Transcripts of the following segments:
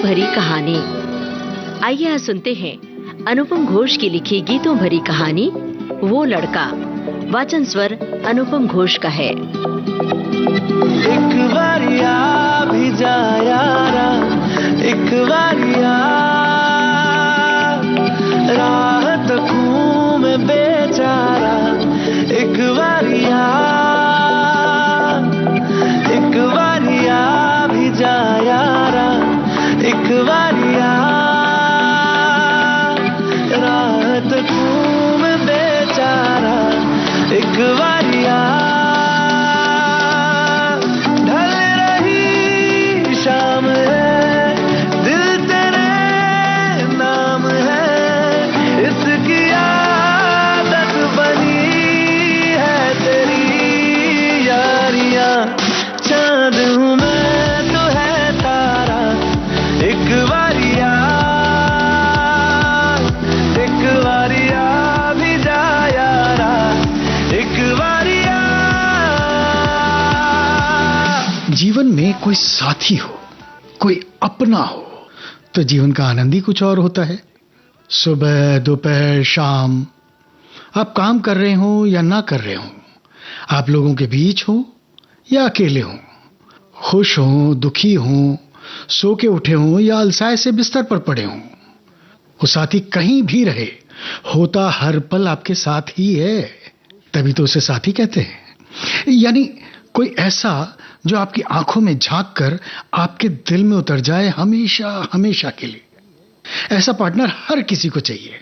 भरी कहानी। आइए आज सुनते हैं अनुपम घोष की लिखी गीतों भरी कहानी वो लड़का। वाचन स्वर अनुपम घोष का है। एक बारिया भी जा यारा, एक बारिया राहत खूं में बेचारा, एक बारिया भी जा यारा, एक बारिया राहत खूं में बेचारा, एक बारिया ढल रही शाम है, दिल तेरे नाम है, इसकी आदत बनी है तेरी यारियां। चांद हूँ मैं तो है तारा, एक बारिया भी जा यारा, एक बारिया। जीवन में कोई साथी हो, कोई अपना हो तो जीवन का आनंद ही कुछ और होता है। सुबह दोपहर शाम, आप काम कर रहे हो या ना कर रहे हो, आप लोगों के बीच हो या अकेले हो, खुश हो दुखी हो, सो के उठे हो या अलसाए से बिस्तर पर पड़े हो, वो साथी कहीं भी रहे, होता हर पल आपके साथ ही है, तभी तो उसे साथी कहते हैं। यानी कोई ऐसा जो आपकी आंखों में झांक कर आपके दिल में उतर जाए हमेशा हमेशा के लिए। ऐसा पार्टनर हर किसी को चाहिए।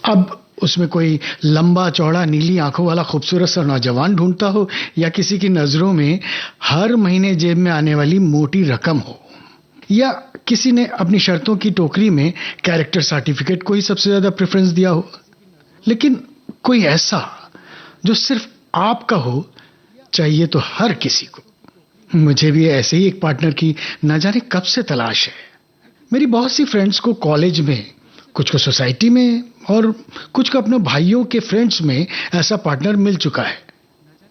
अब उसमें कोई लंबा चौड़ा नीली आंखों वाला खूबसूरत सा नौजवान ढूंढता हो या किसी की नजरों में हर महीने जेब में आने वाली मोटी रकम हो, या किसी ने अपनी शर्तों की टोकरी में कैरेक्टर सर्टिफिकेट को ही सबसे ज्यादा प्रेफरेंस दिया हो, लेकिन कोई ऐसा जो सिर्फ आपका हो चाहिए तो हर किसी को। मुझे भी ऐसे ही एक पार्टनर की न जाने कब से तलाश है। मेरी बहुत सी फ्रेंड्स को कॉलेज में, कुछ को सोसाइटी में और कुछ को अपने भाइयों के फ्रेंड्स में ऐसा पार्टनर मिल चुका है,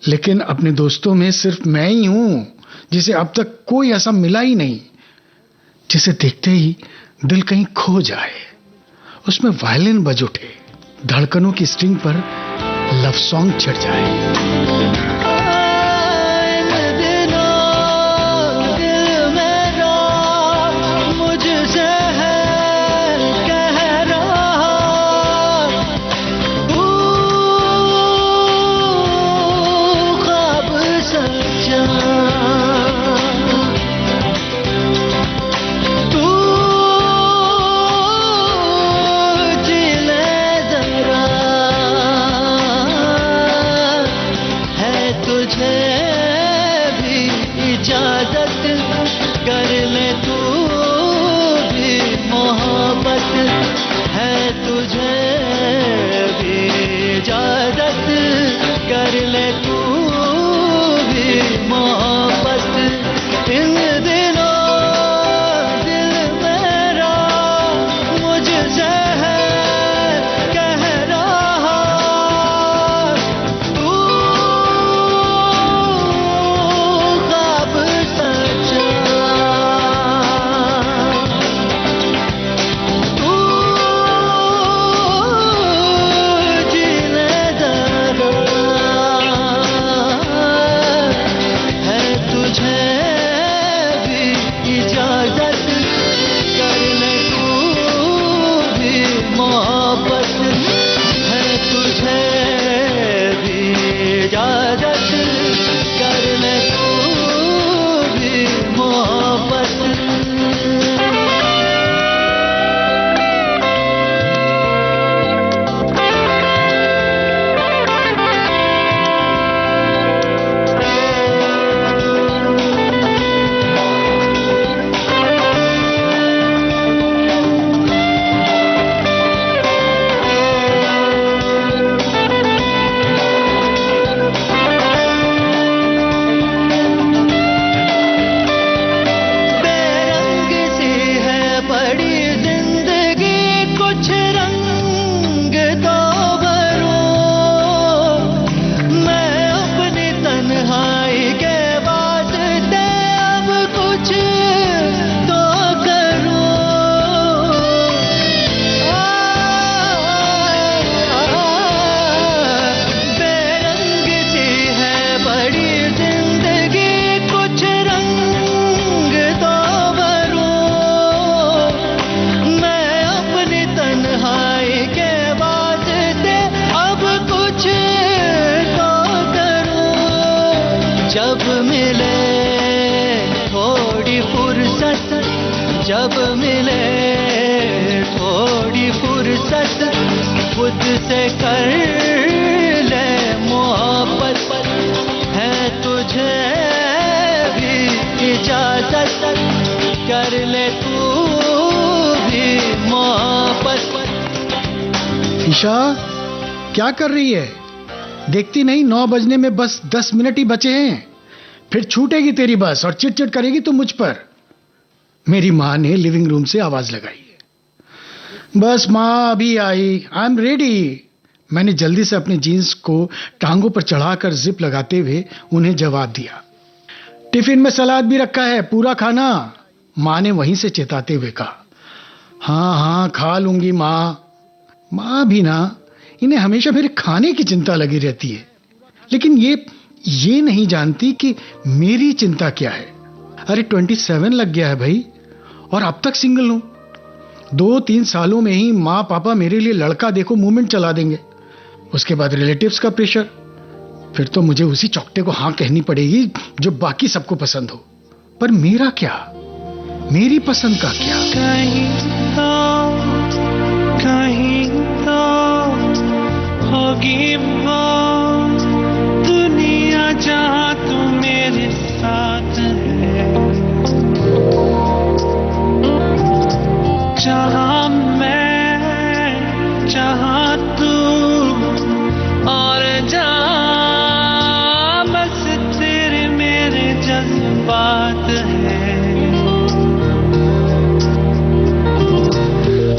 लेकिन अपने दोस्तों में सिर्फ मैं ही हूं जिसे अब तक कोई ऐसा मिला ही नहीं जिसे देखते ही दिल कहीं खो जाए, उसमें वायलिन बज उठे, धड़कनों की स्ट्रिंग पर लव सॉन्ग छिड़ जाए। जब मिले थोड़ी फुर्सत खुद से कर ले मोहब्बत, है तुझे भी इजाजत कर ले तू भी मोहब्बत। ईशा क्या कर रही है? देखती नहीं 9 बजने में बस 10 मिनट ही बचे हैं, फिर छूटेगी तेरी बस और चिट चिट करेगी तुम मुझ पर। मेरी माँ ने लिविंग रूम से आवाज लगाई है। बस माँ अभी आई, आई एम रेडी। मैंने जल्दी से अपने जीन्स को टांगों पर चढ़ाकर जिप लगाते हुए उन्हें जवाब दिया। टिफिन में सलाद भी रखा है, पूरा खाना, माँ ने वहीं से चेताते हुए कहा। हाँ हाँ खा लूंगी माँ। माँ भी ना, इन्हें हमेशा मेरे खाने की चिंता लगी रहती है, लेकिन ये नहीं जानती कि मेरी चिंता क्या है। अरे 27 लग गया है भाई, और अब तक सिंगल हूं। 2-3 सालों में ही माँ पापा मेरे लिए लड़का देखो मूवमेंट चला देंगे, उसके बाद रिलेटिव्स का प्रेशर, फिर तो मुझे उसी चौकटे को हाँ कहनी पड़ेगी जो बाकी सबको पसंद हो। पर मेरा क्या, मेरी पसंद का क्या? कहीं तो होगी वो दुनिया जहाँ तू मेरे साथ है, जहाँ मैं जहाँ तू और जहाँ बस तेरे मेरे जज्बात है।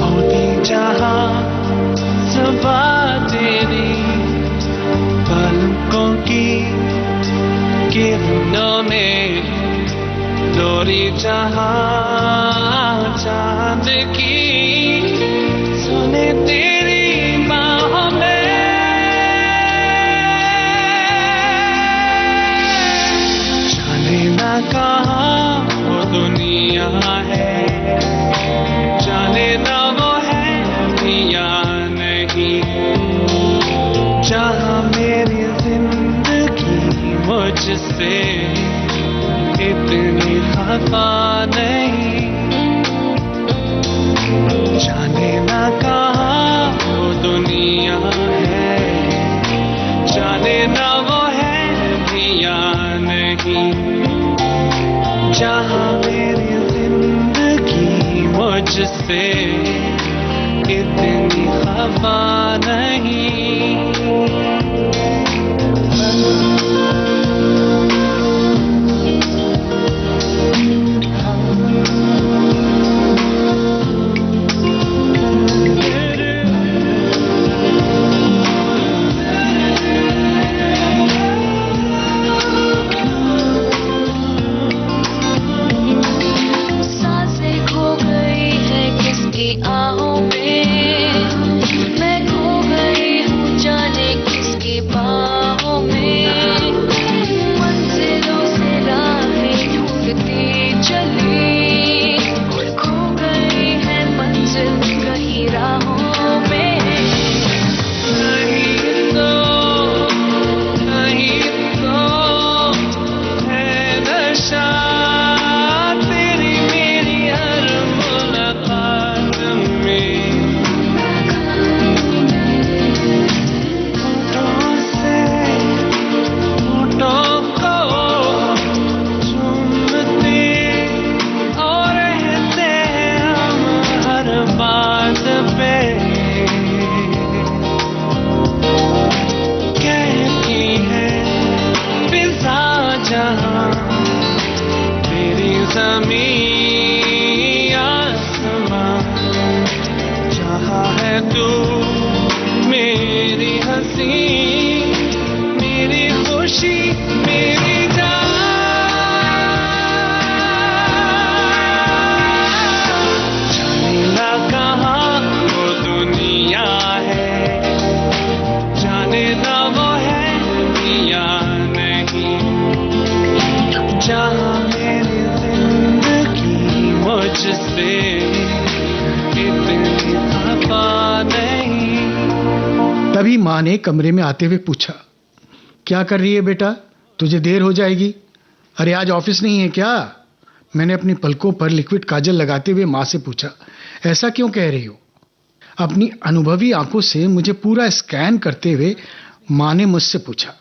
होती जहाँ सुबह तेरी पलकों की किरणों में, डोरी जहाँ चांद की सुने तेरी बाहों में। जाने ना कहाँ वो दुनिया है, जाने ना वो है या नहीं, जहाँ मेरी जिंदगी मुझसे इतनी खफा नहीं। जाने ना कहाँ वो दुनिया है, जाने ना वो है भी या नहीं, जहाँ मेरी जिंदगी मुझसे इतनी खफा नहीं। तभी माँ ने कमरे में आते हुए पूछा, क्या कर रही है बेटा, तुझे देर हो जाएगी। अरे आज ऑफिस नहीं है क्या? मैंने अपनी पलकों पर लिक्विड काजल लगाते हुए माँ से पूछा, ऐसा क्यों कह रही हो? अपनी अनुभवी आंखों से मुझे पूरा स्कैन करते हुए माँ ने मुझसे पूछा,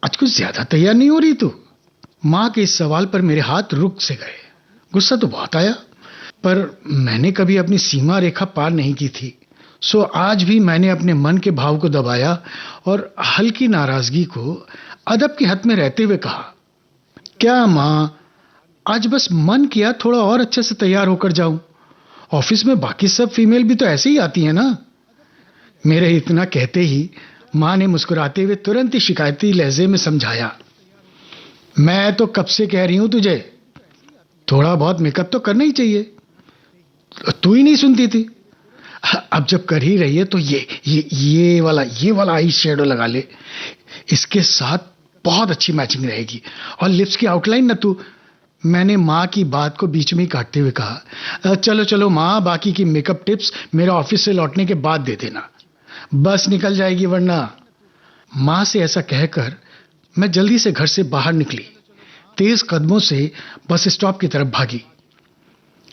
आज कुछ ज्यादा तैयार नहीं हो रही तू? माँ के इस सवाल पर मेरे हाथ रुक से गए। गुस्सा तो बहुत आया, पर मैंने कभी अपनी सीमा रेखा पार नहीं की थी। सो आज भी मैंने अपने मन के भाव को दबाया और हल्की नाराजगी को अदब के हद में रहते हुए कहा, क्या माँ, आज बस मन किया थोड़ा और अच्छे से तैयार होकर जाऊं। ऑफिस में बाकी सब फीमेल भी तो ऐसे ही आती हैं ना। मेरे इतना कहते ही माँ ने मुस्कुराते हुए तुरंत ही शिकायती लहजे में समझाया, मैं तो कब से कह रही हूं तुझे, थोड़ा बहुत मेकअप तो करना ही चाहिए, तू ही नहीं सुनती थी। अब जब कर ही रही है तो ये वाला आई शेडो लगा ले, इसके साथ बहुत अच्छी मैचिंग रहेगी। और लिप्स की आउटलाइन ना तू। मैंने माँ की बात को बीच में ही काटते हुए कहा, चलो चलो माँ, बाकी की मेकअप टिप्स मेरे ऑफिस से लौटने के बाद दे देना, बस निकल जाएगी वरना। माँ से ऐसा कहकर मैं जल्दी से घर से बाहर निकली, तेज कदमों से बस स्टॉप की तरफ भागी।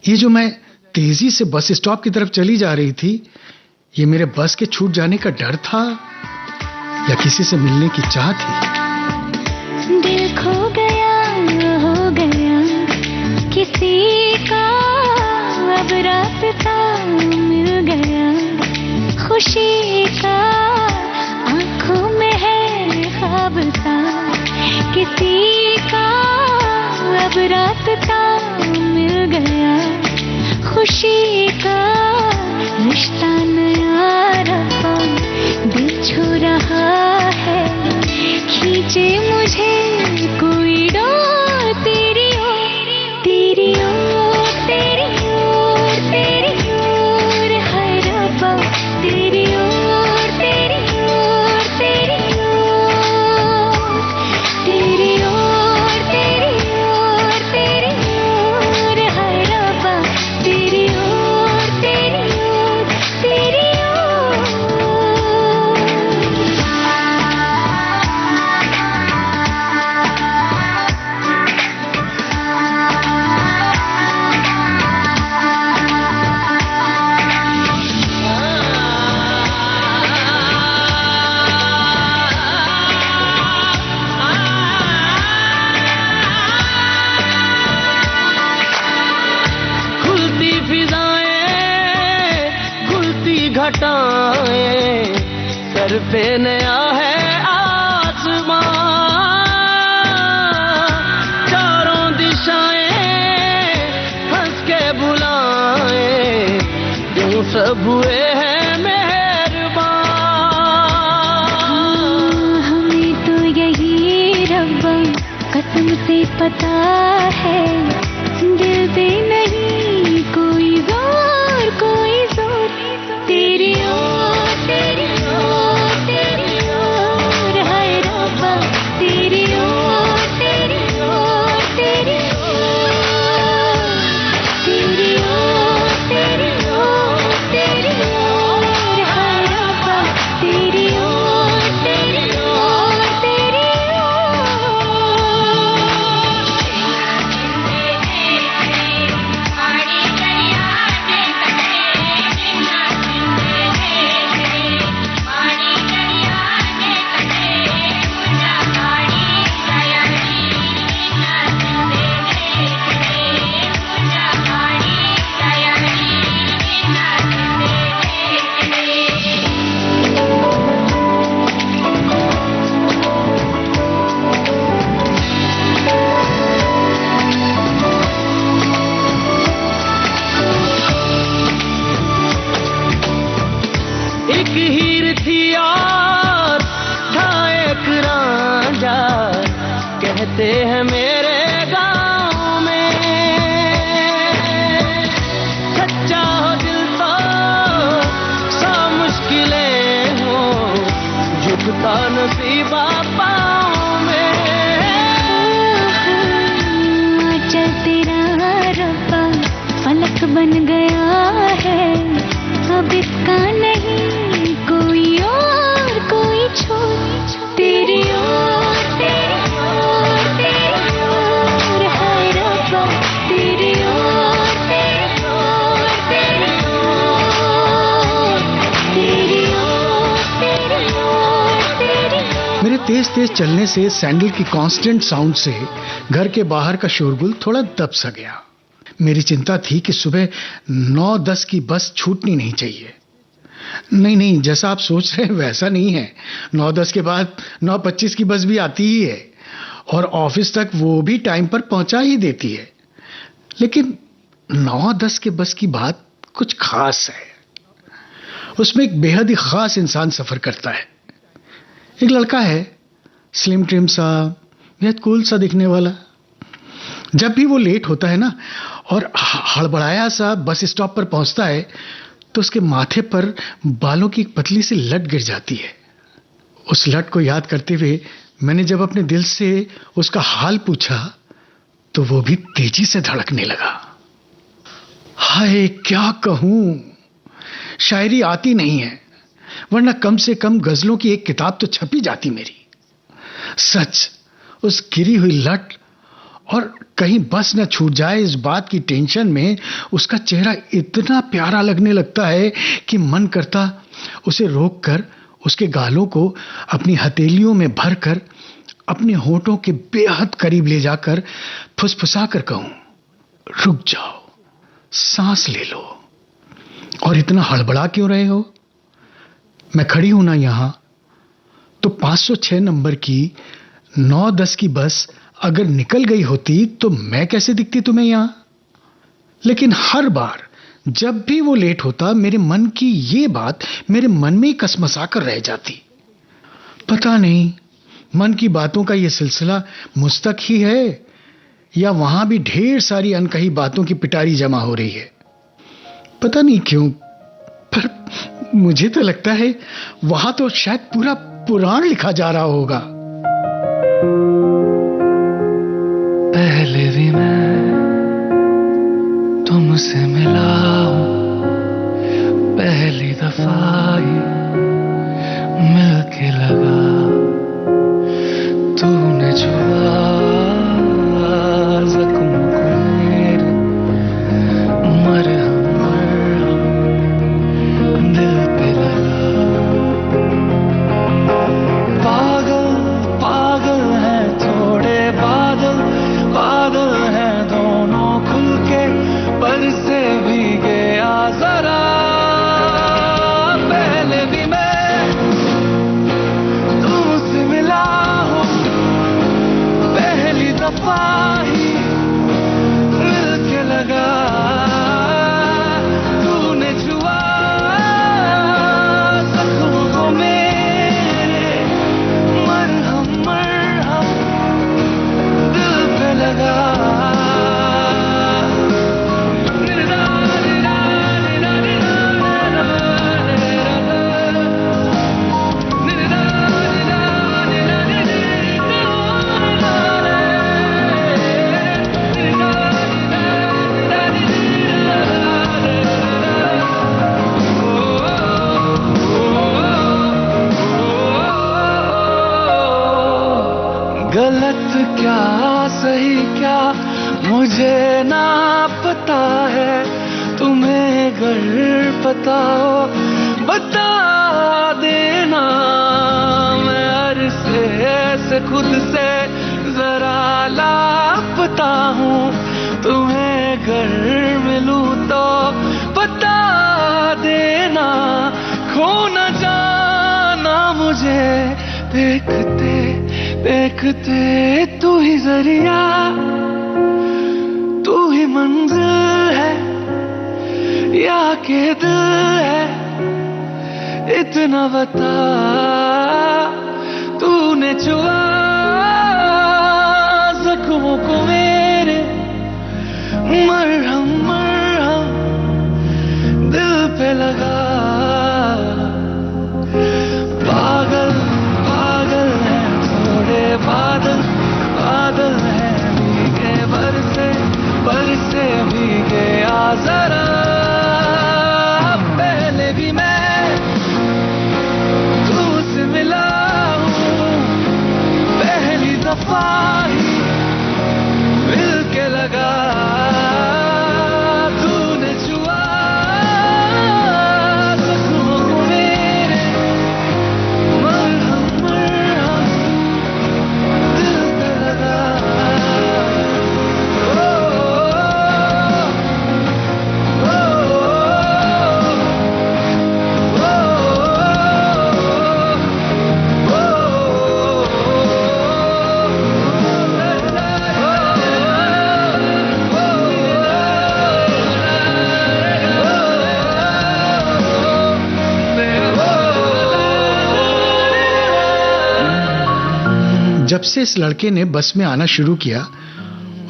ये जो मैं तेजी से बस स्टॉप की तरफ चली जा रही थी, ये मेरे बस के छूट जाने का डर था या किसी से मिलने की चाह थी? दिल खो गया, हो गया किसी का, अब रास्ता मिल गया खुशी का, आंखों में है ख्वाब सा किसी का, अब रास्ता मिल गया खुशी का, रिश्ता नया रहा दिल छू रहा है, खींचे मुझे कोई डोर तेरी ओर, तेरी ओर, तेरी ओर, तेरी ओर, हाय रब्बा तेरी ओर, तेरी ओर, तेरी ओर, तेरी ओर, तेरी ओर, तेरी ओर, हाय रब्बा तेरी ओर, तेरी ओर, तेरी खुलती फिजाएं, खुलती घटाएं, सर पे नया है आसमां, चारों दिशाएं हंस के बुलाएं, यूं सब हुए हैं मेहरबान। हमें तो यही रब्बा कसम से पता है, दिल पे नहीं कोई जोर, कोई जोर, तेरी ओर, तेरी ओर, तेरी ओर, हाय रब्बा तेरी ओर, तेरी ओर, तेरी ओर, तेरी ओर, तेरी ओर, तेरी ओर, हाय रब्बा तेरी ओर, तेरी ओर, तेरी एक हीर थी और था एक रांझा, कहते हैं मेरे गांव में, सच्चा हो दिल तो सौ मुश्किलें हो, झुकता नसीबा पाँव में। चल तेरा रब्बा फलक बन गया है, अब इसका नहीं कोई और, कोई छोड़, तेरी ओर, तेरी ओर, तेरी ओर, हाय रब्बा तेरी तेज तेज चलने से सैंडल की कांस्टेंट साउंड से घर के बाहर का शोरगुल थोड़ा दब सा गया। मेरी चिंता थी कि सुबह 9:10 की बस छूटनी नहीं चाहिए। नहीं नहीं, जैसा आप सोच रहे हैं वैसा नहीं है। 9:10 के बाद 9:25 की बस भी आती ही है और ऑफिस तक वो भी टाइम पर पहुंचा ही देती है। लेकिन 9:10 के बस की बात कुछ खास है। उसमें एक बेहद ही खास इंसान सफर करता है। एक लड़का है, स्लिम ट्रिम सा, बेहद कूल सा दिखने वाला। जब भी वो लेट होता है ना और हड़बड़ाया सा बस स्टॉप पर पहुंचता है तो उसके माथे पर बालों की एक पतली सी लट गिर जाती है। उस लट को याद करते हुए मैंने जब अपने दिल से उसका हाल पूछा तो वो भी तेजी से धड़कने लगा। हाय, क्या कहूं, शायरी आती नहीं है, वरना कम से कम गजलों की एक किताब तो छपी जाती मेरी। सच, उस गिरी हुई लट और कहीं बस न छूट जाए इस बात की टेंशन में उसका चेहरा इतना प्यारा लगने लगता है कि मन करता उसे रोककर उसके गालों को अपनी हथेलियों में भरकर अपने होठों के बेहद करीब ले जाकर फुसफुसा कर कहूं, रुक जाओ, सांस ले लो। और इतना हड़बड़ा क्यों रहे हो? मैं खड़ी हूं ना यहां, तो 506 नंबर की 9:10 की बस अगर निकल गई होती तो मैं कैसे दिखती तुम्हें यहां? लेकिन हर बार जब भी वो लेट होता मेरे मन की ये बात मेरे मन में ही कसमसा कर रह जाती। पता नहीं मन की बातों का ये सिलसिला मुझ तक ही है या वहां भी ढेर सारी अनकही बातों की पिटारी जमा हो रही है। पता नहीं क्यों, पर मुझे तो लगता है वहां तो शायद पूरा पुराण लिखा जा रहा होगा। पहले भी मैं तुमसे मिला हूं, पहली दफा ही मिलके लगा, तूने छुआ जख्म को मेरे, मरहम दिल पे लगा। पागल पागल है थोड़े बादल, बादल हैं दोनों खुल के पर से भी गया जरा। पहले भी मैं तुमसे मिला हूँ, पहली दफा ही मिलके लगा, तूने छुआ जख्म को मेरे, मरहम मरहम दिल पे लगा। गलत क्या सही क्या मुझे ना पता है, तुम्हें अगर पता हो बता देना। मैं अरसे से खुद से जरा लापता हूँ, तुम्हें अगर मिलूं तो बता देना। खो न जाना मुझे देखते देखते, तू ही जरिया तू ही मंजिल है या के दिल है, इतना बता। तूने छुआ जख्मों को मेरे, मरहम मरहम दिल पे लगा। पागल पागल है थोड़े बादल, बादल है भीगे बरसे भीगे आ जरा। पहले भी मैं तुमसे मिला हूँ, पहली दफा ही मिलके लगा, तूने छुआ से इस लड़के ने बस में आना शुरू किया,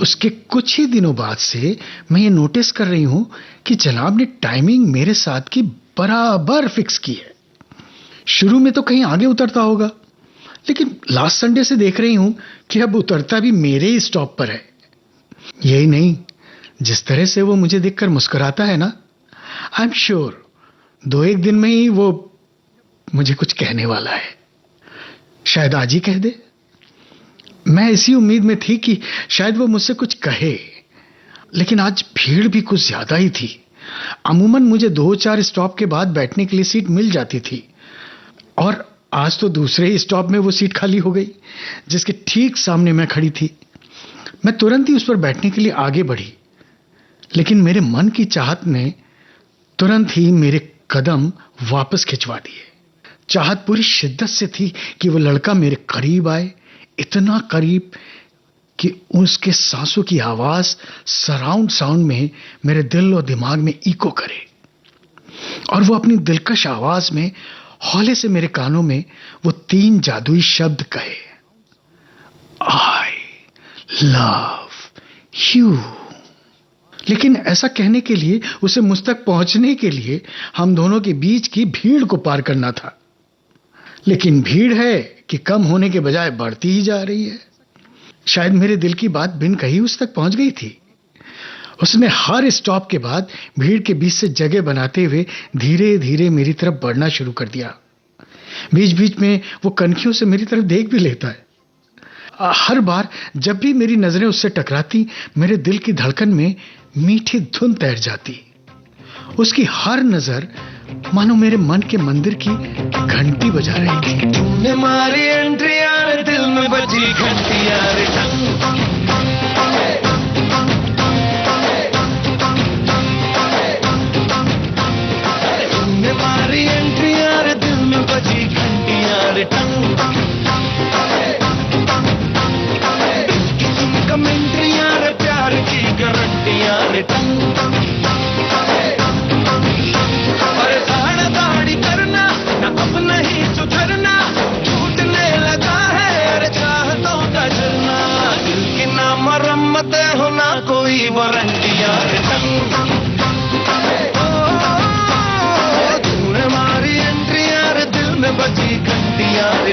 उसके कुछ ही दिनों बाद से मैं ये नोटिस कर रही हूं कि जनाब ने टाइमिंग मेरे साथ की बराबर फिक्स की है। शुरू में तो कहीं आगे उतरता होगा, लेकिन लास्ट संडे से देख रही हूं कि अब उतरता भी मेरे ही स्टॉप पर है। यही नहीं, जिस तरह से वो मुझे देखकर मुस्कुराता है ना, आई एम श्योर 2-1 दिन में ही वो मुझे कुछ कहने वाला है। शायद आज ही कह दे। मैं इसी उम्मीद में थी कि शायद वो मुझसे कुछ कहे, लेकिन आज भीड़ भी कुछ ज्यादा ही थी। अमूमन मुझे 2-4 स्टॉप के बाद बैठने के लिए सीट मिल जाती थी, और आज तो दूसरे ही स्टॉप में वो सीट खाली हो गई जिसके ठीक सामने मैं खड़ी थी। मैं तुरंत ही उस पर बैठने के लिए आगे बढ़ी, लेकिन मेरे मन की चाहत ने तुरंत ही मेरे कदम वापस खिंचवा दिए। चाहत पूरी शिद्दत से थी कि वो लड़का मेरे करीब आए, इतना करीब कि उसके सांसों की आवाज सराउंड साउंड में मेरे दिल और दिमाग में इको करे, और वो अपनी दिलकश आवाज में हौले से मेरे कानों में वो 3 जादुई शब्द कहे, आई लव यू। लेकिन ऐसा कहने के लिए उसे मुझ तक पहुंचने के लिए हम दोनों के बीच की भीड़ को पार करना था। लेकिन भीड़ है कि कम होने के बजाय बढ़ती ही जा रही है। शायद मेरे दिल की बात बिन कही उस तक पहुंच गई थी। उसने हर स्टॉप के बाद भीड़ के बीच से जगह बनाते हुए धीरे धीरे मेरी तरफ बढ़ना शुरू कर दिया। बीच बीच में वो कनखियों से मेरी तरफ देख भी लेता है। हर बार जब भी मेरी नजरें उससे टकराती, मेरे दिल की धड़कन में मीठी धुन तैर जाती। उसकी हर नजर मानो मेरे मन के मंदिर की घंटी बजा रही थी। तूने मारी एंट्री यार, दिल में बजी घंटी यार, तूने मारी एंट्री यार, दिल में बजी घंटी यार, किसी कमेंट्री यार, प्यार की गारंटी यार, परेशान दाढ़ी करना ना, अब नहीं सुधरना, छूटने लगा है यार चाहतों का झरना, दिल की ना मरम्मत हो ना कोई वारंटी यार, तूने मारी एंट्री यार, दिल में बजी घंटी यार,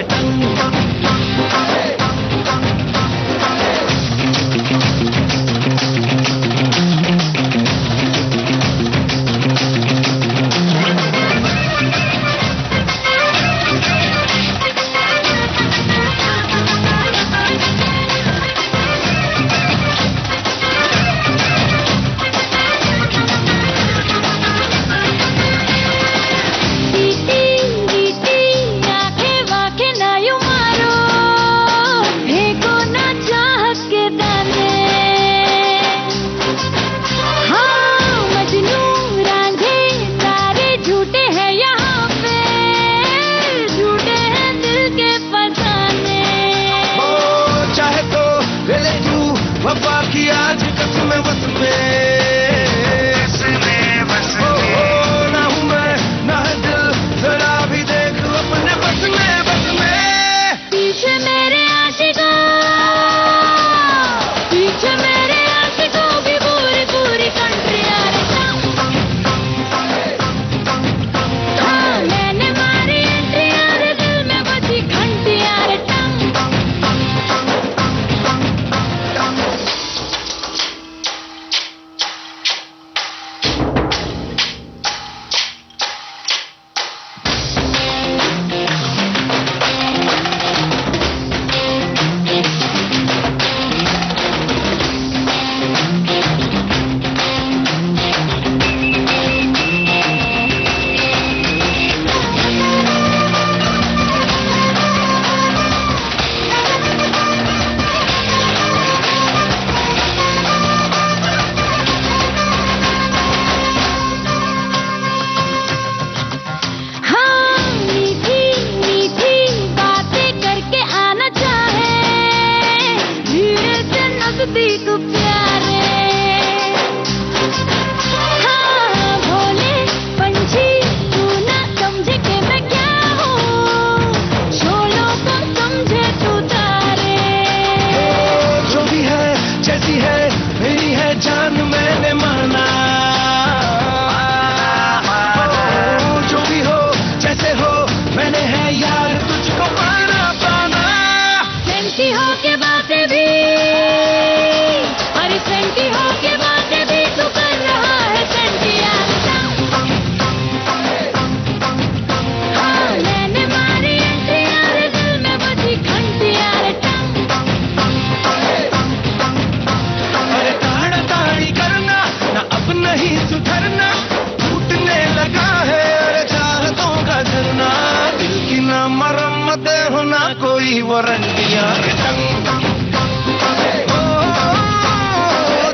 वारंटियां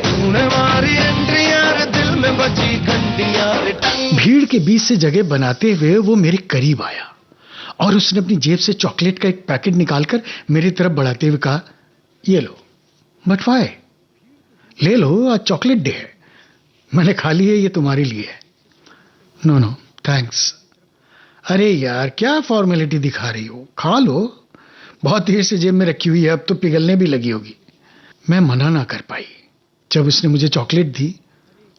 तूने मारी एंट्रियां दिल में बची घंटियां। भीड़ के बीच से जगह बनाते हुए वो मेरे करीब आया और उसने अपनी जेब से चॉकलेट का एक पैकेट निकालकर मेरी तरफ बढ़ाते हुए कहा, ये लो। But why? ले लो, आज चॉकलेट डे है। मैंने खा ली है, ये तुम्हारे लिए है। No no thanks. अरे यार क्या फॉर्मेलिटी दिखा रही हो, खा लो, बहुत देर से जेब में रखी हुई है, अब तो पिघलने भी लगी होगी। मैं मना ना कर पाई। जब उसने मुझे चॉकलेट दी,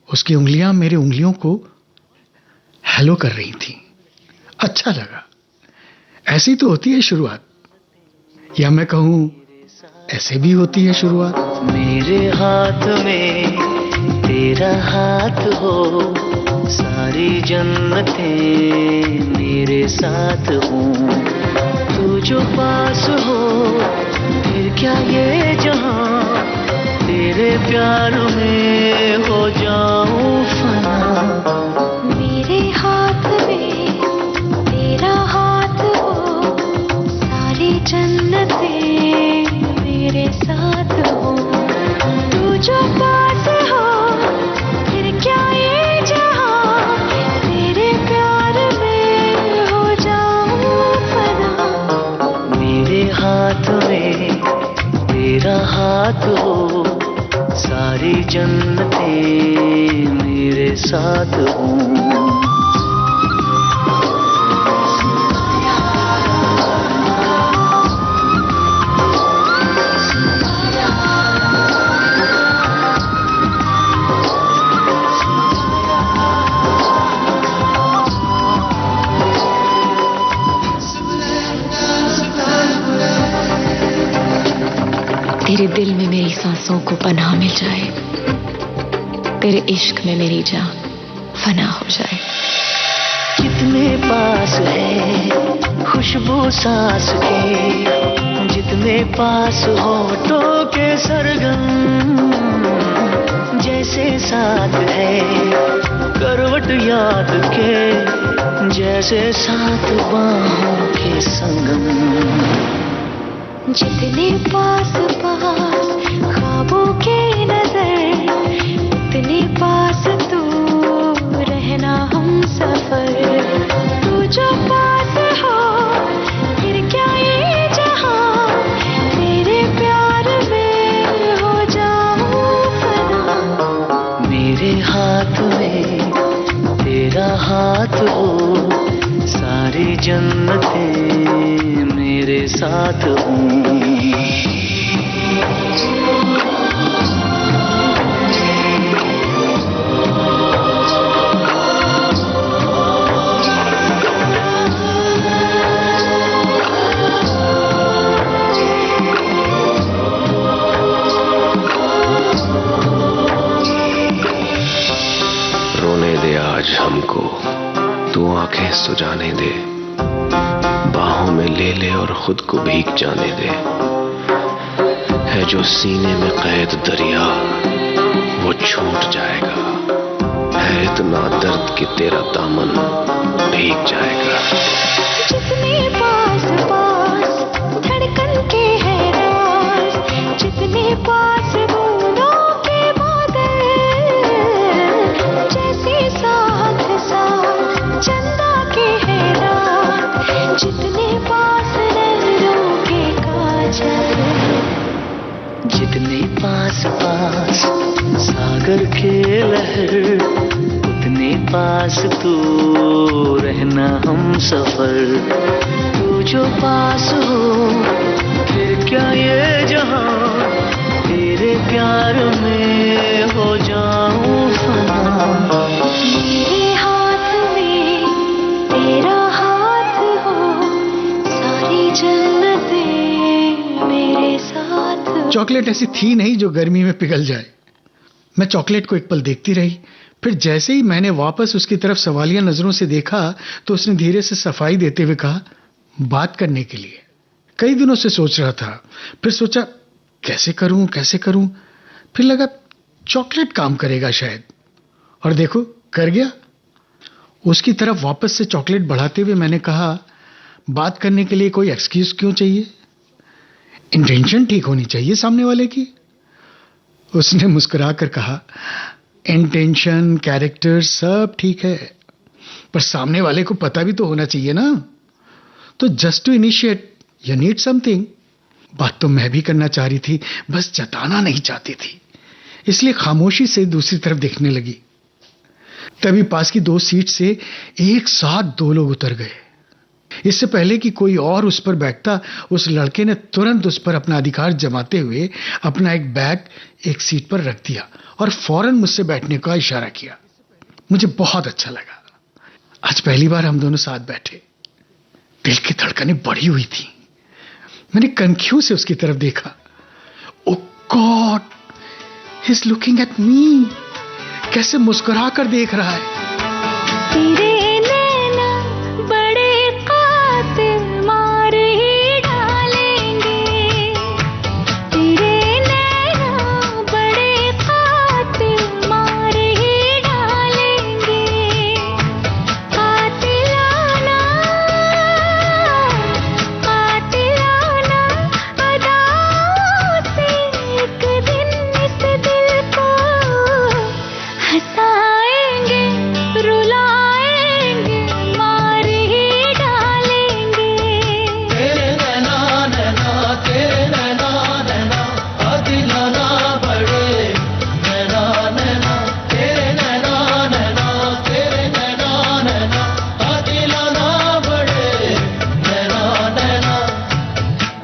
उसकी उंगलियां मेरी उंगलियों को हेलो कर रही थी। अच्छा लगा। ऐसी तो होती है शुरुआत, या मैं कहूं ऐसे भी होती है शुरुआत। मेरे हाथ में तेरा हाथ हो, सारी जन्नतें मेरे साथ हो, तू जो पास हो फिर क्या ये जहां, तेरे प्यार में हो जाऊं फना। मेरे हाथ में तेरा हाथ हो, सारी जन्नतें मेरे साथ हो, तू जो पास हो फिर क्या ये जहां, तेरे प्यार में हो जाऊं फना। मेरे हाथ में तेरा हाथ हो, सारी जन्नतें मेरे साथ हो। तेरे दिल में मेरी सांसों को पनाह मिल जाए, तेरे इश्क में मेरी जान फना हो जाए। कितने पास है खुशबू सांस के, जितने पास होठों के सरगम, जैसे साथ है करवट याद के, जैसे साथ बाहों के संगम। जितने पास पास ख्वाबों के नजर, उतने पास तू रहना हम सफर, तू जो पास हो फिर क्या ये जहां, तेरे प्यार में हो जाऊं फना। मेरे हाथ में तेरा हाथ हो, सारी जन्नतें मेरे साथ हूँ। रोने दे आज हमको, तू आंखें सुजाने दे, बाहों में ले ले और खुद को भीग जाने दे। है जो सीने में कैद दरिया, वो छूट जाएगा, है इतना दर्द कि तेरा दामन भीग जाएगा। जितने पास पास धड़कन के है राज, जितने पास बूंदों के बादल, जैसे साथ साथ चंदा के है रात, जितने पास नजरों के काजल। जितने पास पास सागर के लहर, उतने पास तू रहना हम सफर, तू जो पास हो फिर क्या ये जहां, तेरे प्यार में हो जाऊं फना। मेरे हाथ में तेरा हाथ हो, सारी जन्नतें मेरे साथ हो। चॉकलेट ऐसी थी नहीं जो गर्मी में पिघल जाए। मैं चॉकलेट को एक पल देखती रही, फिर जैसे ही मैंने वापस उसकी तरफ सवालिया नजरों से देखा तो उसने धीरे से सफाई देते हुए कहा, बात करने के लिए। कई दिनों से सोच रहा था, फिर सोचा कैसे करूं, फिर लगा चॉकलेट काम करेगा शायद, और देखो कर गया। उसकी तरफ वापस से चॉकलेट बढ़ाते हुए मैंने कहा, बात करने के लिए कोई एक्सक्यूज क्यों चाहिए? इंटेंशन ठीक होनी चाहिए सामने वाले की। उसने मुस्कुरा कर कहा, इंटेंशन, कैरेक्टर सब ठीक है, पर सामने वाले को पता भी तो होना चाहिए ना। तो just to initiate you need something. बात तो मैं भी करना चाह रही थी, बस जताना नहीं चाहती थी, इसलिए खामोशी से दूसरी तरफ देखने लगी। तभी पास की 2 सीट से एक साथ 2 लोग उतर गए। इससे पहले कि कोई और उस पर बैठता, उस लड़के ने तुरंत उस पर अपना अधिकार जमाते हुए अपना एक बैग एक सीट पर रख दिया और फौरन मुझसे बैठने का इशारा किया। मुझे बहुत अच्छा लगा। आज पहली बार हम दोनों साथ बैठे। दिल की धड़कनें बढ़ी हुई थी। मैंने कनखियों से उसकी तरफ देखा। Oh God, he is looking at me. कैसे मुस्कुरा कर देख रहा है। तेरे नैना बड़े कातिल मार ही डालेंगे। तेरे नैना बड़े कातिल मार ही डालेंगे। कातिलाना अदाओं से एक दिन इस दिल को हंसाएंगे, रुलाएंगे, मार ही डालेंगे। तेरे नैना नैना, तेरे नैना नैना, दिलाना बड़े नैना नैना, तेरे नैना नैना, तेरे नैना नैना, दिलाना बड़े नैना नैना।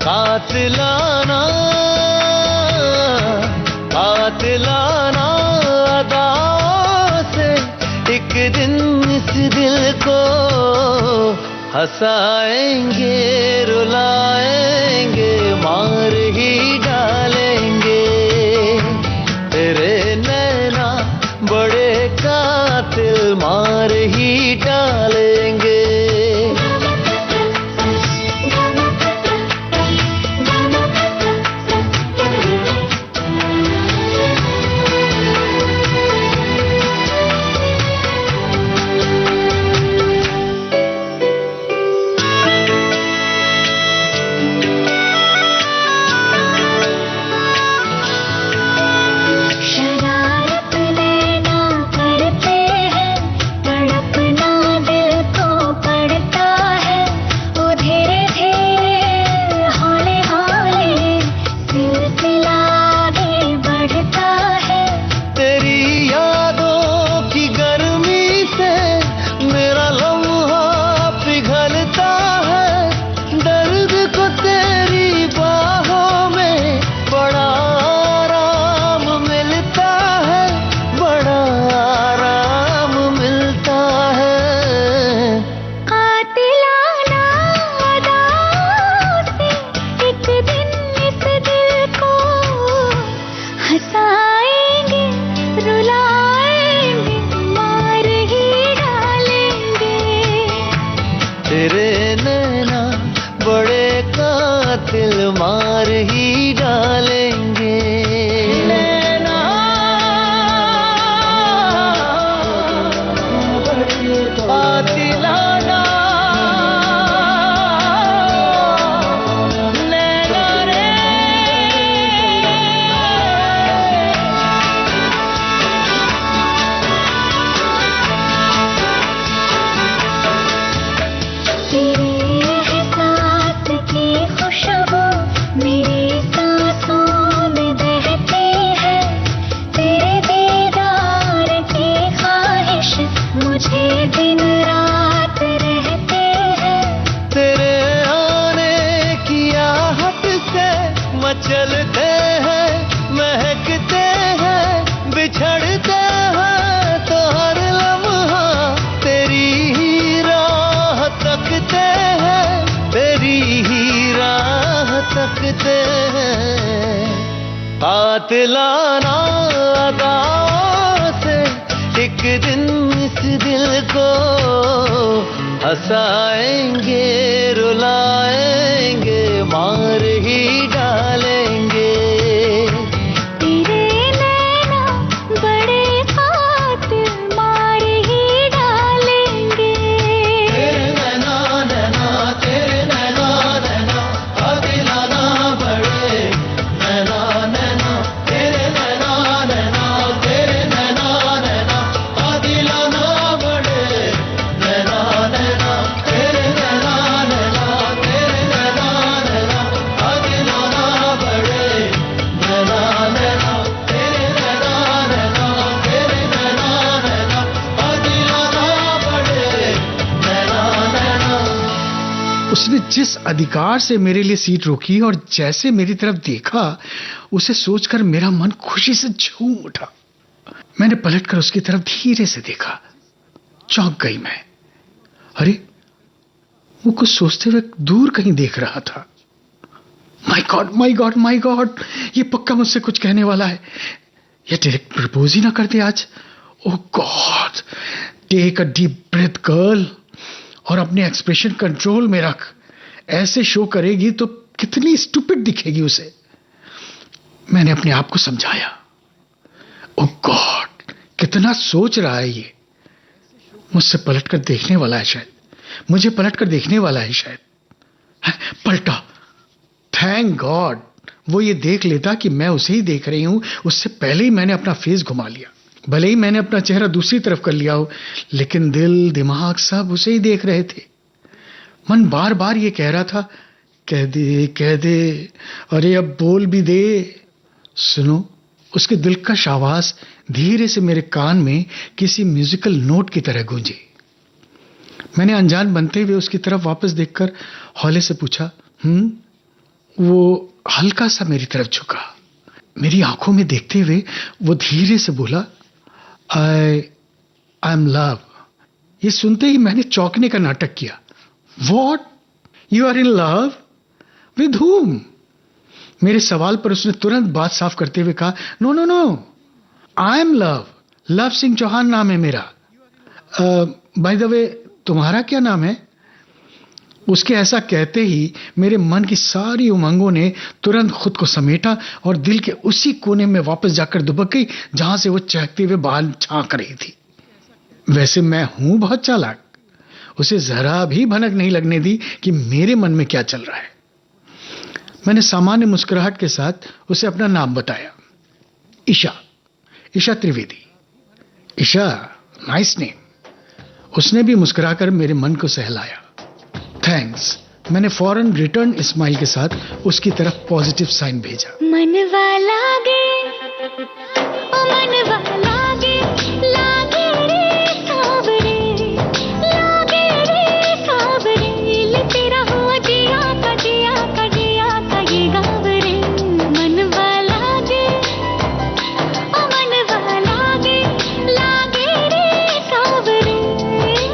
कातिलाना कातिलाना अदाओं से एक दिन इस दिल को हंसाएंगे, रुलाएंगे, मार ही डालेंगे। तेरे नैना बड़े कातिल मार ही डालेंगे। शरारत नैना करते हैं, तड़पना दिल को पड़ता है। वो धीरे धीरे हौले हौले सिलसिला आगे बढ़ता है। तेरी यादों की गर्मी से मेरा लम्हा पिघलता है। दर्द को तेरी बाहों में बड़ा आराम मिलता है, बड़ा आराम मिलता है। कातिलाना अदाओं से एक दिन इस दिल को हंसाएंगे, रुलाएंगे, मार ही डालेंगे। तेरे नैना बड़े कातिल मार ही डालेंगे। नैना बड़े कातिलाना, नैना रे। तेरे एहसास की खुशबू मेरी सांसों में बहती है। तेरे दीदार की ख्वाहिश मुझे दिन रात रहती है। तेरे आने की आहट से मचलते हैं, महकते हैं, बिछड़ते हैं, तो हर लम्हा तेरी ही राह तकते हैं, तेरी ही राह तकते हैं। कातिलाना अदाओं से एक दिन इस दिल को हंसाएंगे, रुलाएंगे, मार ही डालेंगे। तेरे नैना बड़े कातिल मार ही डालेंगे। तेरे नैना नैना, तेरे नैना नैना, दिलाना बड़े उसने जिस अधिकार से मेरे लिए सीट रोकी और जैसे मेरी तरफ देखा, उसे सोचकर मेरा मन खुशी से झूम उठा। मैंने पलटकर उसकी तरफ धीरे से देखा। चौंक गई मैं। अरे, वो कुछ सोचते हुए दूर कहीं देख रहा था। My God, my God, my God, ये पक्का मुझसे कुछ कहने वाला है। ये डायरेक्ट प्रपोज ही ना कर दे आज। Oh God, take a deep breath girl, और अपने एक्सप्रेशन कंट्रोल में रख। ऐसे शो करेगी तो कितनी स्टूपिड दिखेगी उसे। मैंने अपने आप को समझाया। ओह गॉड, कितना सोच रहा है ये। मुझसे पलटकर देखने वाला है शायद, मुझे पलटकर देखने वाला है शायद। पलटा। थैंक गॉड, वो ये देख लेता कि मैं उसे ही देख रही हूं, उससे पहले ही मैंने अपना फेस घुमा लिया। भले ही मैंने अपना चेहरा दूसरी तरफ कर लिया हो, लेकिन दिल दिमाग सब उसे ही देख रहे थे। मन बार बार ये कह रहा था, कह दे कह दे, अरे अब बोल भी दे। सुनो, उसके दिलकश आवाज धीरे से मेरे कान में किसी म्यूजिकल नोट की तरह गूंजी। मैंने अनजान बनते हुए उसकी तरफ वापस देखकर हौले से पूछा, वो हल्का सा मेरी तरफ झुका। मेरी आंखों में देखते हुए वो धीरे से बोला, आई एम लव। ये सुनते ही मैंने चौंकने का नाटक किया। What, you are in love? With whom? मेरे सवाल पर उसने तुरंत बात साफ करते हुए कहा, no no no, I am love, Luv Singh Chauhan नाम है मेरा। बाय द वे, तुम्हारा क्या नाम है? उसके ऐसा कहते ही मेरे मन की सारी उमंगों ने तुरंत खुद को समेटा और दिल के उसी कोने में वापस जाकर दुबक गई जहां से वो चहकते हुए बाल झांक रही थी। वैसे मैं हूं बहुत चालाक, उसे जरा भी भनक नहीं लगने दी कि मेरे मन में क्या चल रहा है। मैंने सामान्य मुस्कुराहट के साथ उसे अपना नाम बताया, ईशा, ईशा त्रिवेदी। Isha, nice name. उसने भी मुस्कुराकर मेरे मन को सहलाया। थैंक्स। मैंने फौरन रिटर्न स्माइल के साथ उसकी तरफ पॉजिटिव साइन भेजा। मनवा लागे, ओ मनवा लागे, लागे रे सावरे, लागे रे सावरे, ले तेरा हुआ जिया का जिया का जिया का ये गाँव रे। मनवा लागे, ओ मनवा लागे, लागे रे सावरे,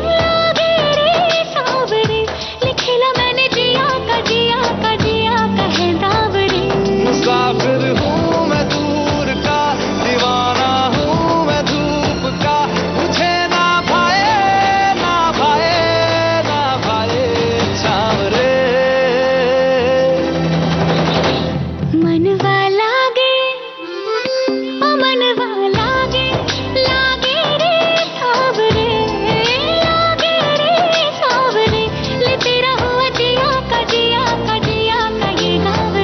लागे रे सावरे, लिखेला मैंने जिया का जिया का जिया का है दाव रे। मुसाफिर हूँ मैं दूर का, दीवाना हूँ मैं धूप का, मुझे ना भाए ना भाए ना भाए छावरे। मनवा लागे, ओ मनवा लागे, लागे रे सावरे, लागे रे सावरे, ले तेरा हुआ जिया का जिया का जिया का ये गाँव रे।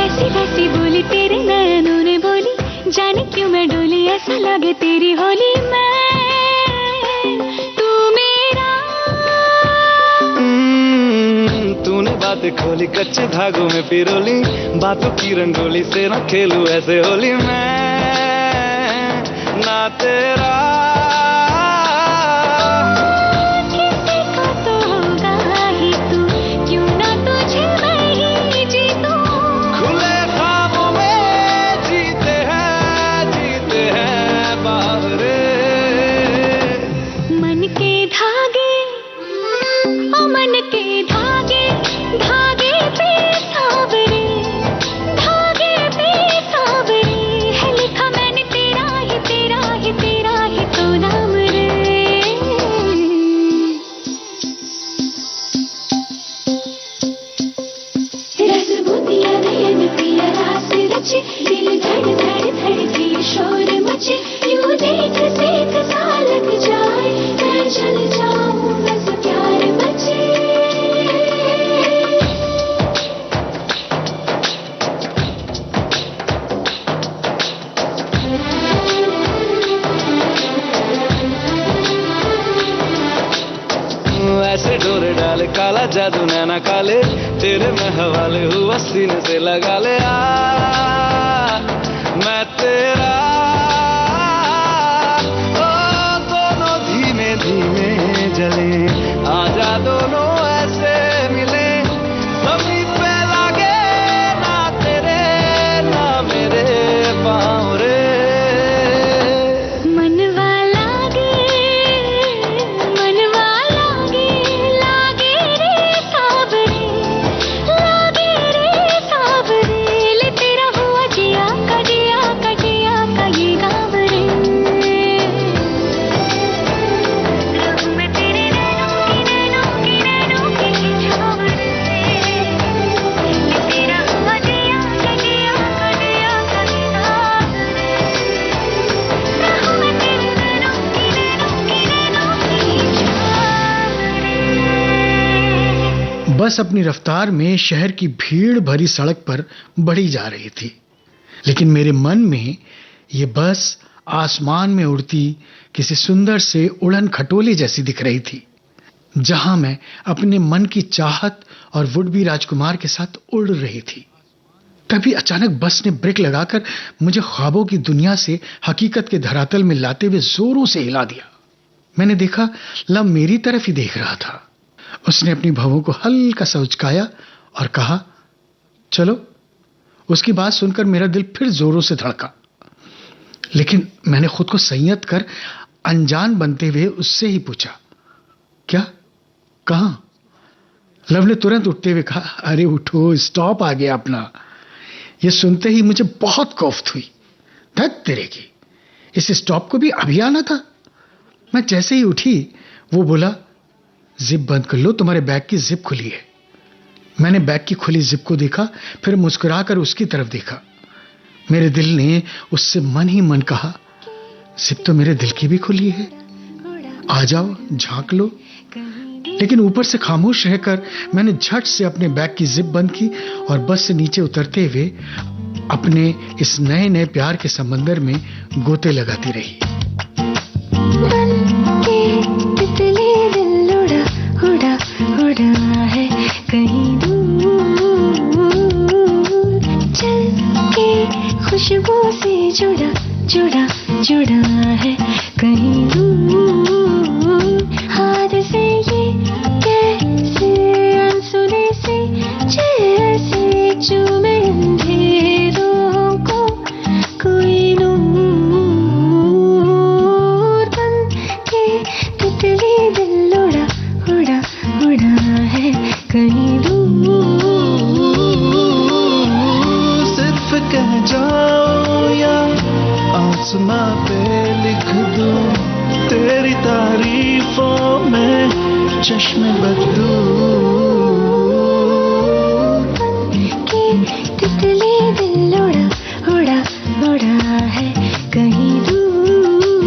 ऐसी वैसी बोली तेरे नैनों ने बोली, जाने क्यों मैं डोली, ऐसा लगे तेरी होली मैं, तू मेरा। तूने बातें खोली कच्चे धागों में पिरोली, बातों की रंगोली से ना खेलूं ऐसे होली मैं ना तेरा। किसी का तो होगा ही तू, क्यों ना तुझे मैं ही जीतूं। खुले ख्वाबों में जीते हैं बावरे। मन के धागे, ओ मन के धागे, धागे पे सावरे, धागे पे सावरे, है लिखा मैंने तेरा ही तेरा ही तेरा ही गाल काला जादू नैना काले तेरे मैं हवाले हुआ सीने से लगा ले मैं तेरा ओ दोनों धीमे धीमे जले आजा दोनों ऐसे मिले सभी पे लागे ना तेरे ना मेरे पाँव रे बस अपनी रफ्तार में शहर की भीड़ भरी सड़क पर बढ़ी जा रही थी, लेकिन मेरे मन में ये बस आसमान में उड़ती किसी सुंदर से उड़न खटोले जैसी दिख रही थी, जहां मैं अपने मन की चाहत और वुड बी राजकुमार के साथ उड़ रही थी। तभी अचानक बस ने ब्रेक लगाकर मुझे ख्वाबों की दुनिया से हकीकत के धरातल में लाते हुए जोरों से हिला दिया। मैंने देखा लव मेरी तरफ ही देख रहा था। उसने अपनी भौं को हल्का सा उचकाया और कहा, चलो। उसकी बात सुनकर मेरा दिल फिर जोरों से धड़का, लेकिन मैंने खुद को संयत कर अनजान बनते हुए उससे ही पूछा, क्या? कहां? लव ने तुरंत उठते हुए कहा, अरे उठो, स्टॉप आ गया अपना। यह सुनते ही मुझे बहुत कौफ्त हुई। धत तेरे की, इस स्टॉप को भी अभी आना था। मैं जैसे ही उठी वो बोला, जिप बंद कर लो, तुम्हारे बैग की जिप खुली है। मैंने बैग की खुली जिप को देखा, फिर मुस्कुराकर उसकी तरफ देखा। मेरे दिल ने उससे मन ही मन कहा, जिप तो मेरे दिल की भी खुली है, आ जाओ झांक लो। लेकिन ऊपर से खामोश रहकर मैंने झट से अपने बैग की जिप बंद की और बस से नीचे उतरते हुए अपने इस नए नए प्यार के समंदर में गोते लगाती रही। उड़ा है कहीं दूर, चल के खुशबू से जुड़ा है कहीं दूर। हाथ से ये कैसे अनसुने से जैसे चूमे अंधेरों को कोई नूर बन के तितली दिल उड़ा है कहीं दूर। सिर्फ कह जाओ या आसमां पे लिख दूं तेरी तारीफों में चश्मे बदलूं। के तितली दिल उड़ा है कहीं दूर।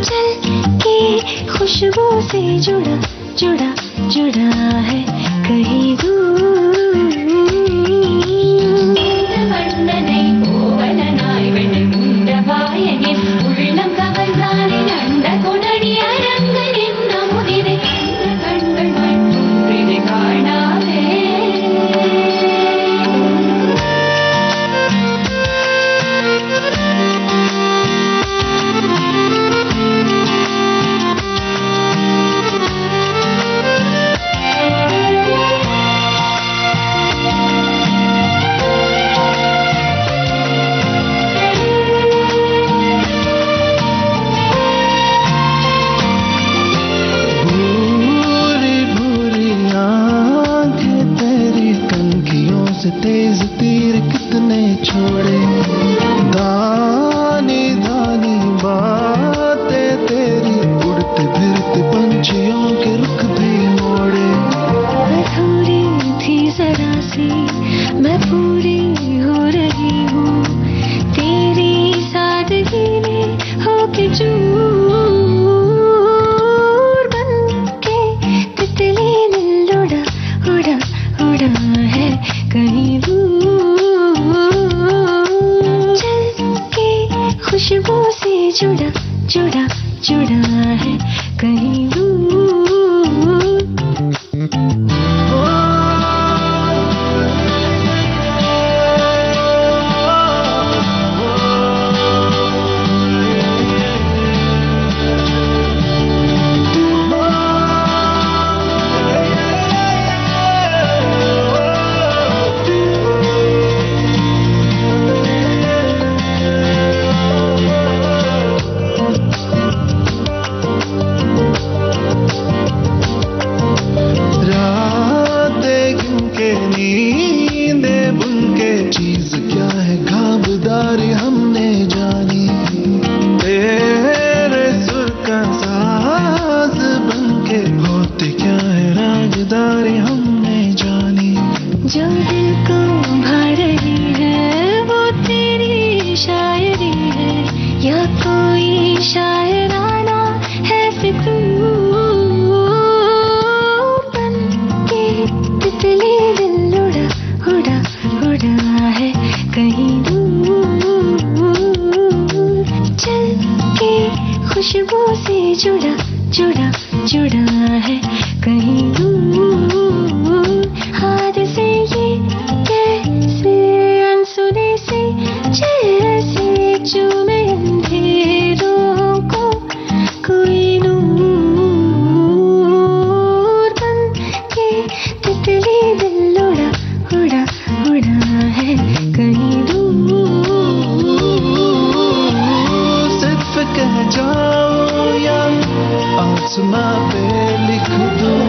चल के खुशबू से जुड़ा है कहीं दूर। तेज तीर कितने छोड़े, दानी दानी बातें तेरी, उड़ते फिरते पंछियों के रुख भी मोड़े। अधूरी थी जरा सी मैं पूरी हो रही हूँ, तेरी सादगी में होके चूर बन के तितली दिल उड़ा है कहीं दूर। चल के खुशबू से जुड़ा है कहीं दूर। कोई शायराना है फितूर बन के तितली दिल उड़ा उड़ा उड़ा है कहीं दूर चल के खुशबू से जुड़ा जुड़ा जुड़ा है कहीं दूर हाथ से ये कैसे अनसुने से जैसे चूमे अंधेरों को कोई नूर बन के तितली दिल उड़ा उड़ा उड़ा है कहीं दूर सिर्फ कह जाओ या आसमां पे लिख दूं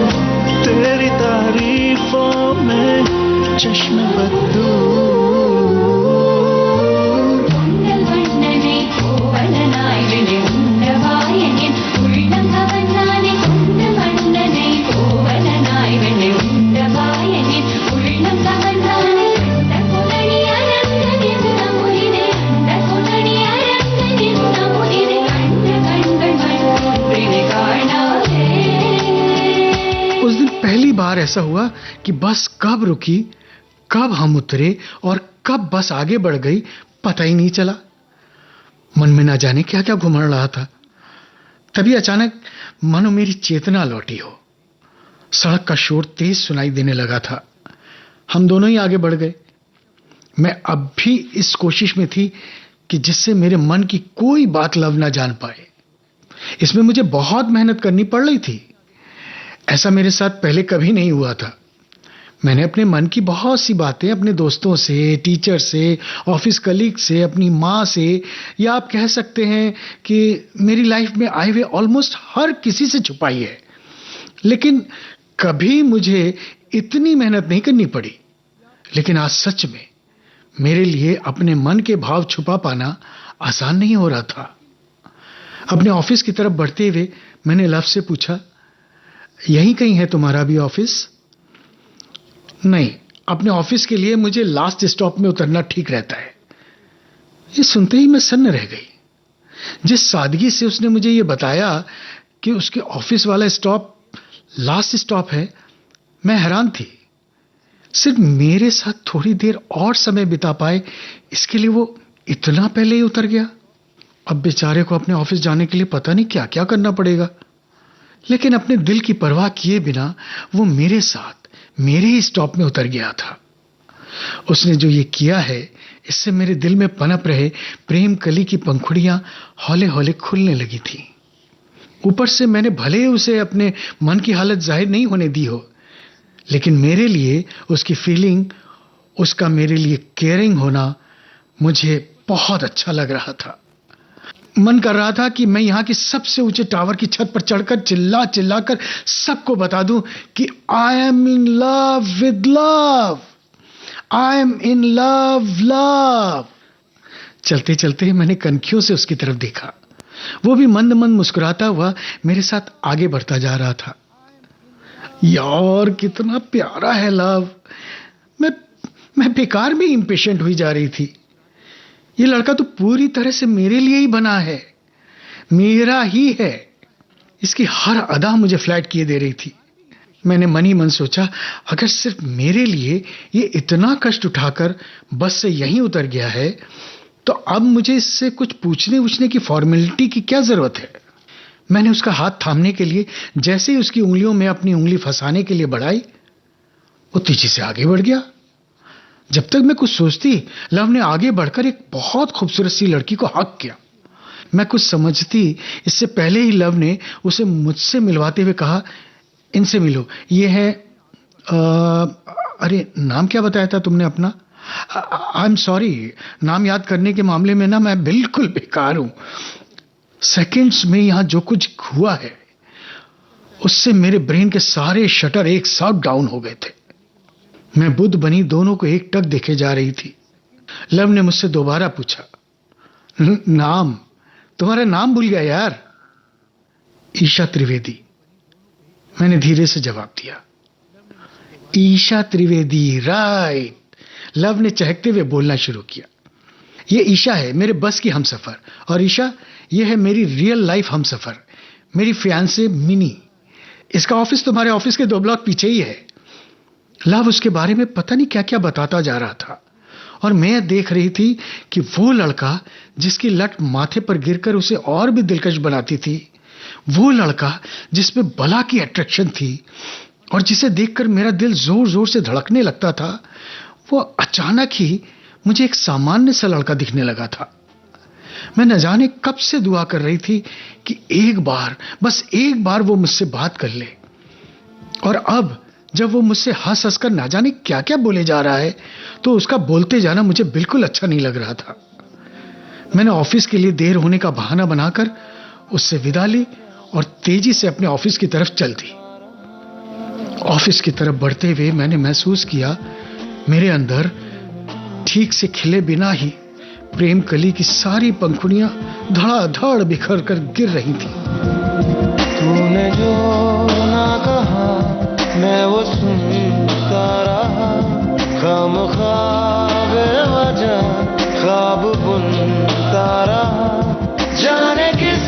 तेरी तारीफों में चश्म बदलूं उस दिन पहली बार ऐसा हुआ कि बस कब रुकी, कब हम उतरे और कब बस आगे बढ़ गई पता ही नहीं चला। मन में ना जाने क्या क्या घुमड़ रहा था। तभी अचानक मानो मेरी चेतना लौटी हो। सड़क का शोर तेज सुनाई देने लगा था। हम दोनों ही आगे बढ़ गए। मैं अब भी इस कोशिश में थी कि जिससे मेरे मन की कोई बात लव ना जान पाए। इसमें मुझे बहुत मेहनत करनी पड़ रही थी। ऐसा मेरे साथ पहले कभी नहीं हुआ था। मैंने अपने मन की बहुत सी बातें अपने दोस्तों से, टीचर से, ऑफिस कलीग से, अपनी माँ से, या आप कह सकते हैं कि मेरी लाइफ में आए हुए ऑलमोस्ट हर किसी से छुपाई है। लेकिन कभी मुझे इतनी मेहनत नहीं करनी पड़ी। लेकिन आज सच में मेरे लिए अपने मन के भाव छुपा पाना आसान नहीं हो रहा था। अपने ऑफिस की तरफ बढ़ते हुए मैंने लव से पूछा, यहीं कहीं है तुम्हारा भी ऑफिस? नहीं, अपने ऑफिस के लिए मुझे लास्ट स्टॉप में उतरना ठीक रहता है। ये सुनते ही मैं सन्न रह गई। जिस सादगी से उसने मुझे ये बताया कि उसके ऑफिस वाला स्टॉप लास्ट स्टॉप है, मैं हैरान थी। सिर्फ मेरे साथ थोड़ी देर और समय बिता पाए इसके लिए वो इतना पहले ही उतर गया। अब बेचारे को अपने ऑफिस जाने के लिए पता नहीं क्या क्या करना पड़ेगा। लेकिन अपने दिल की परवाह किए बिना वो मेरे साथ मेरे ही स्टॉप में उतर गया था। उसने जो ये किया है इससे मेरे दिल में पनप रहे प्रेम कली की पंखुड़ियां हौले हौले खुलने लगी थी। ऊपर से मैंने भले ही उसे अपने मन की हालत जाहिर नहीं होने दी हो, लेकिन मेरे लिए उसकी फीलिंग, उसका मेरे लिए केयरिंग होना मुझे बहुत अच्छा लग रहा था। मन कर रहा था कि मैं यहाँ की सबसे ऊंचे टावर की छत पर चढ़कर चिल्ला चिल्लाकर सबको बता दूं कि I am in love with love, I am in love love. चलते चलते मैंने कनखियों से उसकी तरफ देखा। वो भी मंद मंद मुस्कुराता हुआ मेरे साथ आगे बढ़ता जा रहा था। यार कितना प्यारा है लव। मैं बेकार में इंपेशेंट हुई जा रही थी। ये लड़का तो पूरी तरह से मेरे लिए ही बना है, मेरा ही है। इसकी हर अदा मुझे फ्लैट किए दे रही थी। मैंने मन ही मन सोचा, अगर सिर्फ मेरे लिए ये इतना कष्ट उठाकर बस से यहीं उतर गया है तो अब मुझे इससे कुछ पूछने की फॉर्मेलिटी की क्या जरूरत है। मैंने उसका हाथ थामने के लिए जैसे ही उसकी उंगलियों में अपनी उंगली फंसाने के लिए बढ़ाई, वो तेजी से आगे बढ़ गया। जब तक मैं कुछ सोचती, लव ने आगे बढ़कर एक बहुत खूबसूरत सी लड़की को हक किया। मैं कुछ समझती इससे पहले ही लव ने उसे मुझसे मिलवाते हुए कहा, इनसे मिलो, ये है अरे नाम क्या बताया था तुमने अपना? आई एम सॉरी, नाम याद करने के मामले में ना मैं बिल्कुल बेकार हूं। सेकंड्स में यहां जो कुछ हुआ है उससे मेरे ब्रेन के सारे शटर एक साथ डाउन हो गए थे। मैं बुद्ध बनी दोनों को एक टक देखे जा रही थी। लव ने मुझसे दोबारा पूछा, नाम? तुम्हारा नाम भूल गया यार। ईशा त्रिवेदी, मैंने धीरे से जवाब दिया। ईशा त्रिवेदी, राइट। लव ने चहकते हुए बोलना शुरू किया। ये ईशा है, मेरे बस की हमसफर। और ईशा, ये है मेरी रियल लाइफ हमसफर, मेरी फियांसे मिनी। इसका ऑफिस तुम्हारे ऑफिस के 2 ब्लॉक पीछे ही है। लव उसके बारे में पता नहीं क्या क्या बताता जा रहा था और मैं देख रही थी कि वो लड़का जिसकी लट माथे पर गिरकर उसे और भी दिलकश बनाती थी, वो लड़का जिसमें बला की अट्रैक्शन थी और जिसे देखकर मेरा दिल जोर जोर से धड़कने लगता था, वो अचानक ही मुझे एक सामान्य सा लड़का दिखने लगा था। मैं न जाने कब से दुआ कर रही थी कि एक बार, बस एक बार वो मुझसे बात कर ले। और अब जब वो मुझसे हंस हंस कर ना जाने क्या क्या बोले जा रहा है, तो उसका बोलते जाना मुझे बिल्कुल अच्छा नहीं लग रहा था। मैंने ऑफिस के लिए देर होने का बहाना बनाकर उससे विदा ली और तेजी से अपने ऑफिस की तरफ चल दी। ऑफिस की तरफ बढ़ते हुए मैंने महसूस किया मेरे अंदर ठीक से खिले बिना ही प्रेम कली की सारी पंखुड़ियां धड़ाधड़ बिखर कर गिर रही थी। तूने जो ना कहा मैं वो सुनता रहा, खामख्वाह बेवजह ख्वाब बुनता रहा। जाने किस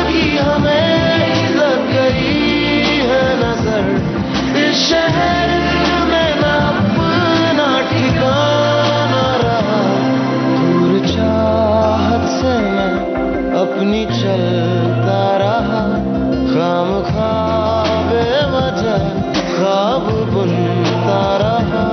की हमें लग गई है नजर, इस शहर में ना अपना ठिकाना रहा। दूर चाहत से मैं अपनी चलता रहा, खामख्वाह बेवजह ख्वाब बुनता रहा।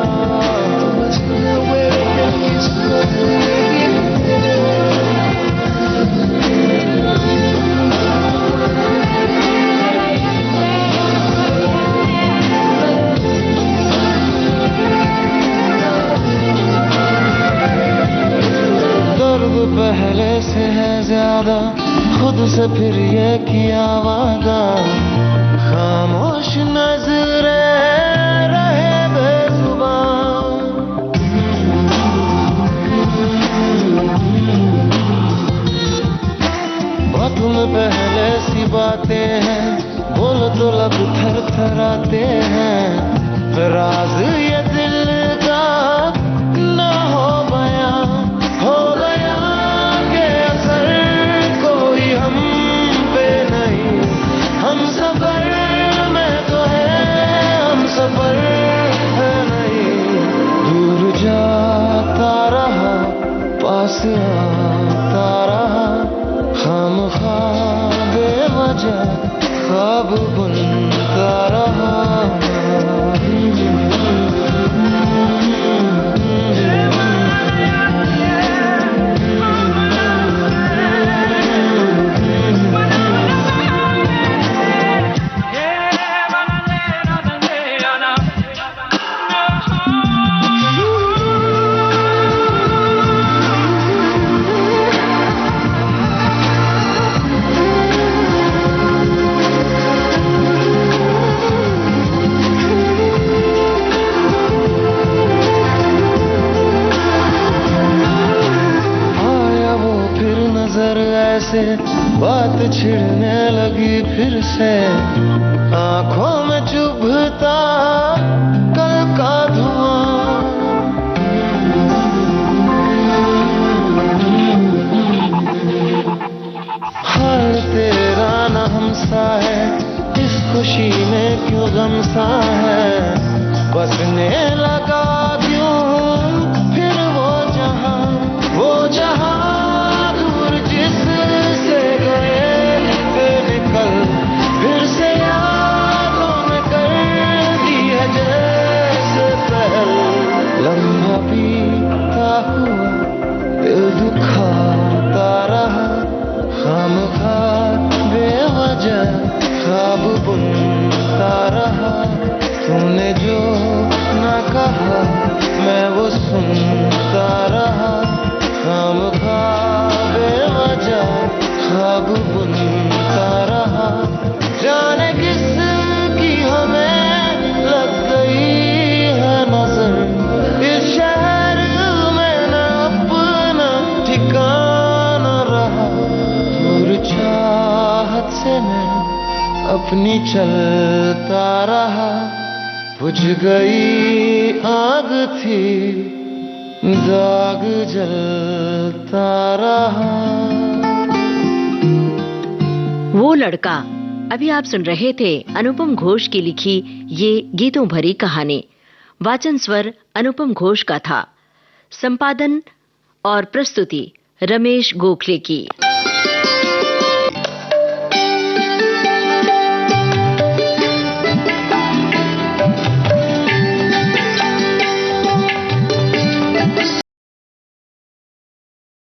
दर्द पहले से है ज्यादा, खुद से फिर ये किया वादा। खामोश नजरें रहे बेजुबान, बातों में पहले सी बातें हैं, बोल तो लब थर थराते हैं। राज ये दिल का ना हो गया के असर कोई हम पे नहीं। हम सफर में तो है, हम सफर है नहीं। दूर जाता रहा, पास आता रहा, खामख्वाह बेवजह ख्वाब बुनता रहा। बात छिड़ने लगी फिर से, आंखों में चुभता कल का धुआं। हाल तेरा न हमसा है, इस खुशी में क्यों गम सा है। बसने लगा क्यों फिर वो जहां दूर जिससे गए थे निकल, फिर से यादों में कर दी है जैसे पहल। लम्हा बीता हुआ दिल दुखाता रहा, खामख्वाह बेवजह ख्वाब बुनता रहा। तूने जो ना कहा मैं वो सुनता रहा, खामख्वाह बेवजह ख्वाब बुनता रहा। जाने किस की हमें लग गई है नजर, इस शहर में न अपना ठिकाना रहा। दूर चाहत से मैं अपनी चलता रहा, बुझ गई आग थी दाग जलता रहा। वो लड़का। अभी आप सुन रहे थे अनुपम घोष की लिखी ये गीतों भरी कहानी। वाचन स्वर अनुपम घोष का था। संपादन और प्रस्तुति रमेश गोखले की।